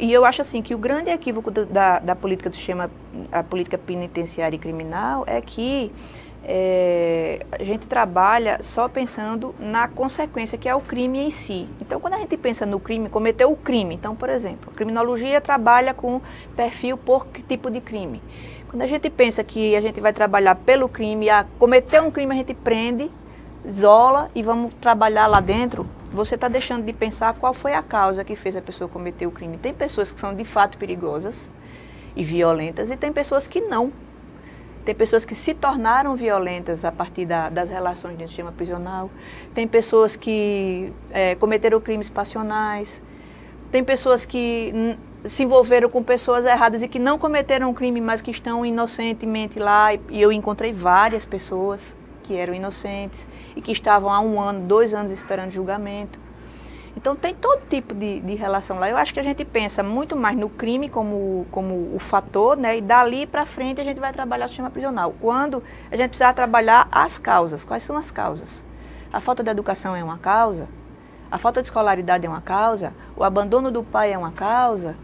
Eu acho assim que o grande equívoco da política do sistema, a política penitenciária e criminal, é que a gente trabalha só pensando na consequência, que é o crime em si. Então, quando a gente pensa no crime, cometeu o crime. Então, por exemplo, a criminologia trabalha com perfil por tipo de crime. Quando a gente pensa que a gente vai trabalhar pelo crime, cometer um crime a gente prende, isola e vamos trabalhar lá dentro, você está deixando de pensar qual foi a causa que fez a pessoa cometer o crime. Tem pessoas que são de fato perigosas e violentas e tem pessoas que não. Tem pessoas que se tornaram violentas a partir das relações dentro do sistema prisional. Tem pessoas que cometeram crimes passionais. Tem pessoas que se envolveram com pessoas erradas e que não cometeram um crime, mas que estão inocentemente lá. E eu encontrei várias pessoas que eram inocentes e que estavam há 1 ano, 2 anos esperando julgamento. Então tem todo tipo de relação lá. Eu acho que a gente pensa muito mais no crime como o fator, né? E dali para frente a gente vai trabalhar o sistema prisional. Quando a gente precisa trabalhar as causas. Quais são as causas? A falta de educação é uma causa, a falta de escolaridade é uma causa, o abandono do pai é uma causa,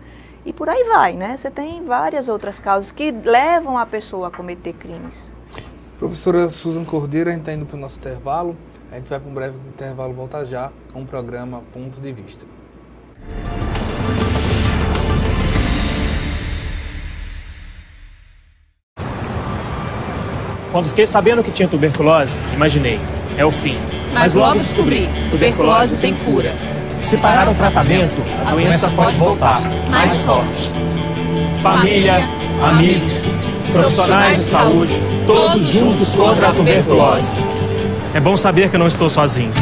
e por aí vai, né? Você tem várias outras causas que levam a pessoa a cometer crimes. Professora Susan Cordeiro, a gente está indo para o nosso intervalo. A gente vai para um breve intervalo, volta já a um programa Ponto de Vista. Quando fiquei sabendo que tinha tuberculose, imaginei, é o fim. Mas logo descobri, tuberculose tem cura. Se parar o tratamento, a doença pode voltar, mais forte. Família, amigos, profissionais de saúde, todos juntos contra a tuberculose. É bom saber que eu não estou sozinho.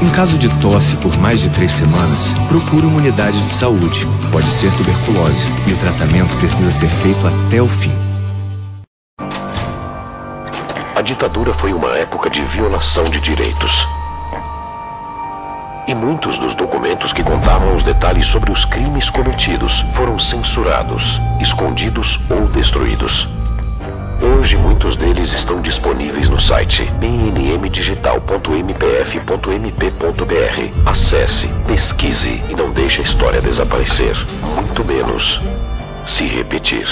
Em caso de tosse por mais de 3 semanas, procure uma unidade de saúde. Pode ser tuberculose e o tratamento precisa ser feito até o fim. A ditadura foi uma época de violação de direitos. E muitos dos documentos que contavam os detalhes sobre os crimes cometidos foram censurados, escondidos ou destruídos. Hoje, muitos deles estão disponíveis no site bnmdigital.mpf.mp.br. Acesse, pesquise e não deixe a história desaparecer, muito menos se repetir.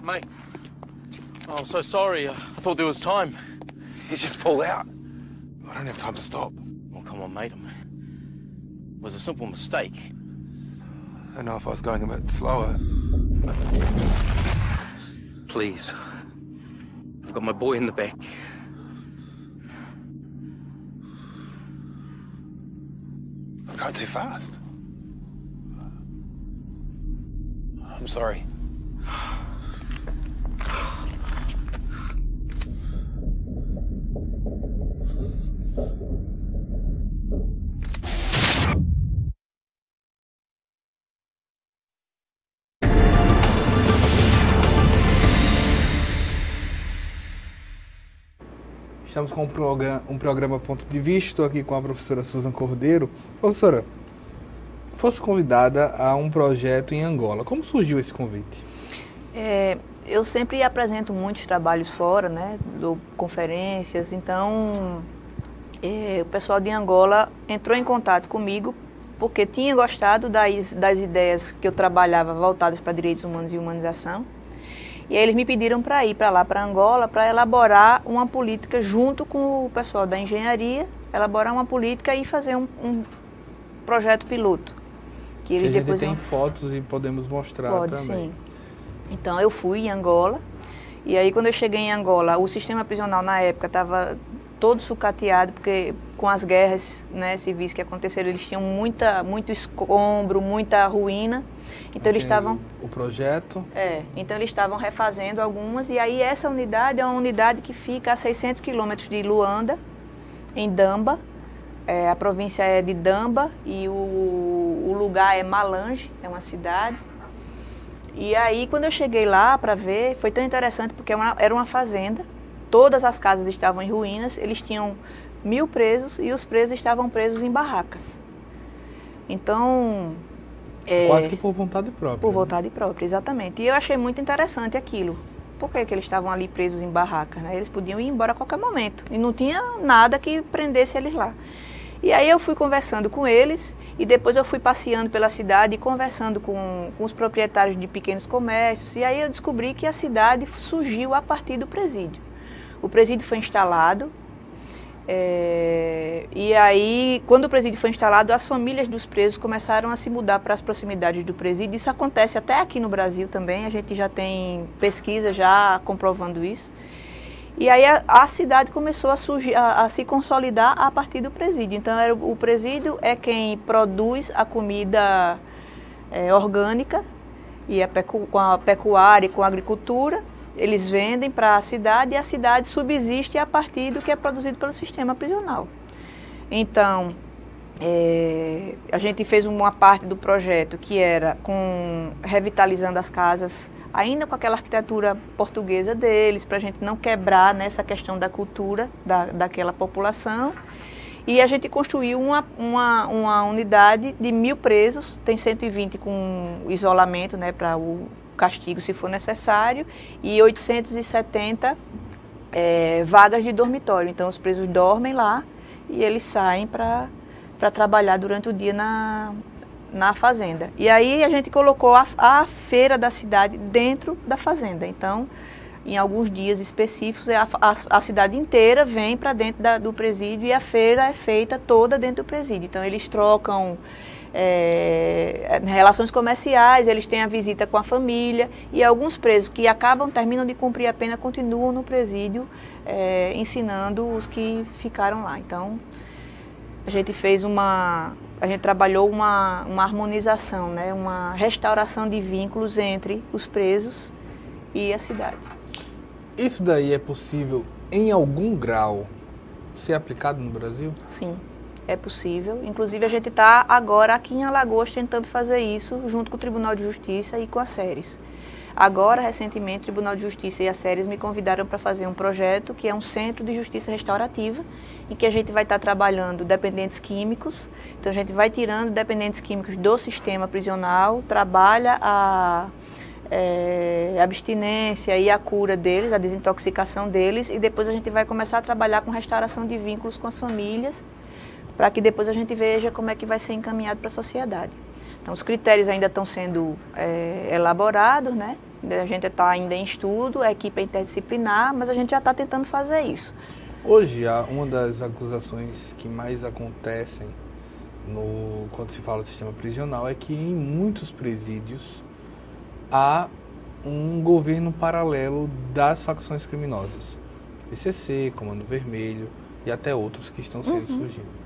Mate, oh, I'm so sorry. I thought there was time. He's just pulled out. I don't have time to stop. Well, come on, mate. It was a simple mistake. I don't know if I was going a bit slower. Please. I've got my boy in the back. I'm going too fast. I'm sorry. Estamos com um programa Ponto de Vista. Estou aqui com a professora Susan Cordeiro. Professora, fosse convidada a um projeto em Angola. Como surgiu esse convite? Eu sempre apresento muitos trabalhos fora, né? Dou conferências. Então, o pessoal de Angola entrou em contato comigo porque tinha gostado das ideias que eu trabalhava voltadas para direitos humanos e humanização. E aí eles me pediram para ir para lá, para Angola, para elaborar uma política junto com o pessoal da engenharia, elaborar uma política e fazer um projeto piloto. Que eles depois tem fotos e podemos mostrar também. Sim. Então eu fui em Angola, e aí quando eu cheguei em Angola, o sistema prisional na época estava todo sucateado, porque com as guerras, né, civis que aconteceram, eles tinham muito escombro, muita ruína. Então eles estavam... O projeto? Então eles estavam refazendo algumas, e aí essa unidade é uma unidade que fica a 600 quilômetros de Luanda, em Damba. A província é de Damba e o lugar é Malange, é uma cidade. E aí, quando eu cheguei lá para ver, foi tão interessante porque era uma fazenda, todas as casas estavam em ruínas, eles tinham 1000 presos e os presos estavam presos em barracas. Então... quase que por vontade própria. Por vontade própria, exatamente. E eu achei muito interessante aquilo. Por que eles estavam ali presos em barracas, né? Eles podiam ir embora a qualquer momento e não tinha nada que prendesse eles lá. E aí eu fui conversando com eles e depois eu fui passeando pela cidade e conversando com os proprietários de pequenos comércios. E aí eu descobri que a cidade surgiu a partir do presídio. O presídio foi instalado e aí, quando o presídio foi instalado, as famílias dos presos começaram a se mudar para as proximidades do presídio. Isso acontece até aqui no Brasil também, a gente já tem pesquisa já comprovando isso. E aí a cidade começou a surgir, a se consolidar a partir do presídio. Então o presídio é quem produz a comida orgânica e com a pecuária e com a agricultura. Eles vendem para a cidade e a cidade subsiste a partir do que é produzido pelo sistema prisional. Então, a gente fez uma parte do projeto que era revitalizando as casas, ainda com aquela arquitetura portuguesa deles, para a gente não quebrar nessa questão da cultura daquela população. E a gente construiu uma unidade de 1000 presos, tem 120 com isolamento, né, para o castigo se for necessário, e 870 vagas de dormitório. Então os presos dormem lá e eles saem para trabalhar durante o dia na fazenda. E aí a gente colocou a feira da cidade dentro da fazenda. Então, em alguns dias específicos, a cidade inteira vem para dentro do presídio e a feira é feita toda dentro do presídio. Então, eles trocam relações comerciais, eles têm a visita com a família e alguns presos que terminam de cumprir a pena continuam no presídio ensinando os que ficaram lá. Então, a gente trabalhou uma harmonização, né, uma restauração de vínculos entre os presos e a cidade. Isso daí é possível, em algum grau, ser aplicado no Brasil? Sim, é possível. Inclusive, a gente está agora aqui em Alagoas tentando fazer isso junto com o Tribunal de Justiça e com a SERES. Agora, recentemente, o Tribunal de Justiça e a SERES me convidaram para fazer um projeto que é um centro de justiça restaurativa, em que a gente vai estar trabalhando dependentes químicos. Então, a gente vai tirando dependentes químicos do sistema prisional, trabalha a abstinência e a cura deles, a desintoxicação deles, e depois a gente vai começar a trabalhar com restauração de vínculos com as famílias, para que depois a gente veja como é que vai ser encaminhado para a sociedade. Então, os critérios ainda estão sendo elaborados, né? A gente está ainda em estudo, a equipe é interdisciplinar, mas a gente já está tentando fazer isso. Hoje, uma das acusações que mais acontecem quando se fala do sistema prisional é que em muitos presídios há um governo paralelo das facções criminosas. PCC, Comando Vermelho e até outros que estão surgindo.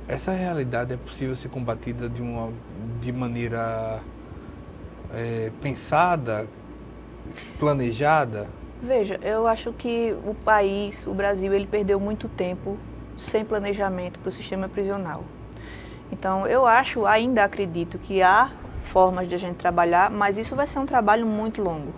Essa realidade é possível ser combatida de maneira pensada, planejada? Veja, eu acho que o Brasil, ele perdeu muito tempo sem planejamento para o sistema prisional. Então, eu ainda acredito que há formas de a gente trabalhar, mas isso vai ser um trabalho muito longo,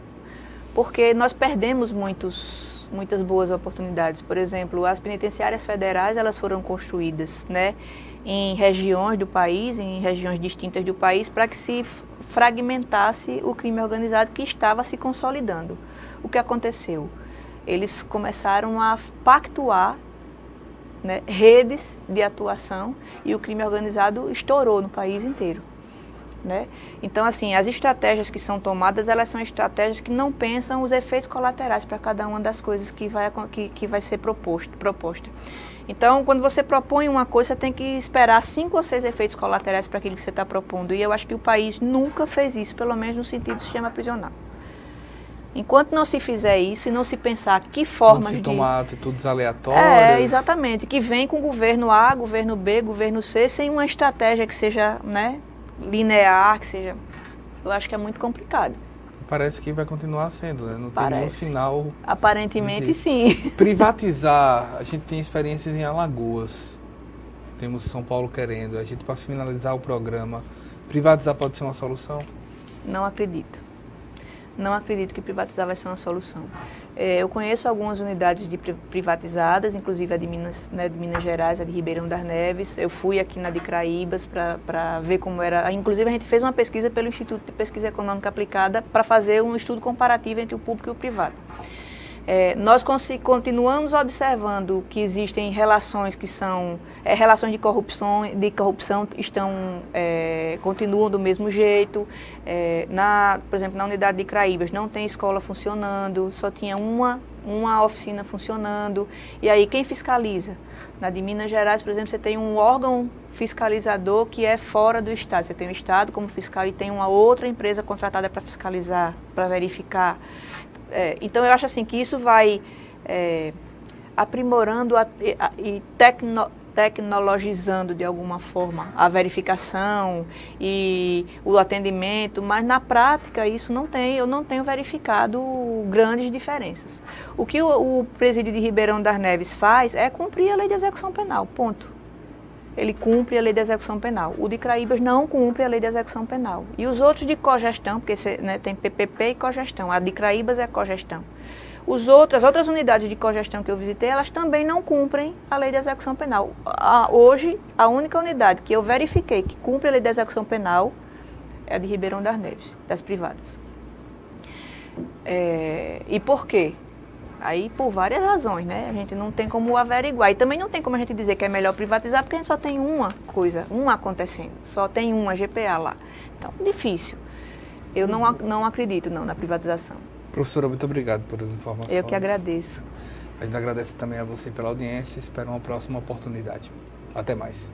porque nós perdemos muitas boas oportunidades. Por exemplo, as penitenciárias federais, elas foram construídas, né, em regiões do país, em regiões distintas do país, para que se fragmentasse o crime organizado que estava se consolidando. O que aconteceu? Eles começaram a pactuar, né, redes de atuação e o crime organizado estourou no país inteiro. Né? Então, assim, as estratégias que são tomadas, elas são estratégias que não pensam os efeitos colaterais para cada uma das coisas que vai ser proposta. Então, quando você propõe uma coisa, você tem que esperar 5 ou 6 efeitos colaterais para aquilo que você está propondo. E eu acho que o país nunca fez isso, pelo menos no sentido do sistema prisional. Enquanto não se fizer isso e não se pensar que formas de tomar atitudes aleatórias. Exatamente, que vem com o governo A, governo B, governo C, sem uma estratégia que seja, né, linear, que seja... Eu acho que é muito complicado. Parece que vai continuar sendo, né? Não tem Parece. nenhum sinal. Aparentemente, sim. Privatizar, a gente tem experiências em Alagoas. Temos São Paulo querendo. A gente, para finalizar o programa, privatizar pode ser uma solução? Não acredito. Não acredito que privatizar vai ser uma solução. Eu conheço algumas unidades privatizadas, inclusive a de Minas, né, de Minas Gerais, a de Ribeirão das Neves. Eu fui aqui na de Craíbas para ver como era. Inclusive, a gente fez uma pesquisa pelo Instituto de Pesquisa Econômica Aplicada para fazer um estudo comparativo entre o público e o privado. Nós continuamos observando que existem relações que são relações de corrupção continuam do mesmo jeito. Por exemplo, na unidade de Craíbas não tem escola funcionando, só tinha uma oficina funcionando. E aí quem fiscaliza? Na de Minas Gerais, por exemplo, você tem um órgão fiscalizador que é fora do Estado. Você tem o Estado como fiscal e tem uma outra empresa contratada para fiscalizar, para verificar. Então, eu acho assim que isso vai aprimorando e tecnologizando de alguma forma a verificação e o atendimento, mas na prática isso eu não tenho verificado grandes diferenças. O que o presídio de Ribeirão das Neves faz é cumprir a lei de execução penal, ponto. Ele cumpre a lei de execução penal. O de Craíbas não cumpre a lei de execução penal. E os outros de cogestão, porque tem PPP e cogestão. A de Craíbas é cogestão. As outras unidades de cogestão que eu visitei, elas também não cumprem a lei de execução penal. Hoje, a única unidade que eu verifiquei que cumpre a lei de execução penal é a de Ribeirão das Neves, das privadas. E por quê? Aí por várias razões, né? A gente não tem como averiguar. E também não tem como a gente dizer que é melhor privatizar, porque a gente só tem uma coisa, acontecendo. Só tem uma GPA lá. Então, difícil. Eu não acredito, na privatização. Professora, muito obrigado pelas informações. Eu que agradeço. A gente agradece também a você pela audiência e espero uma próxima oportunidade. Até mais.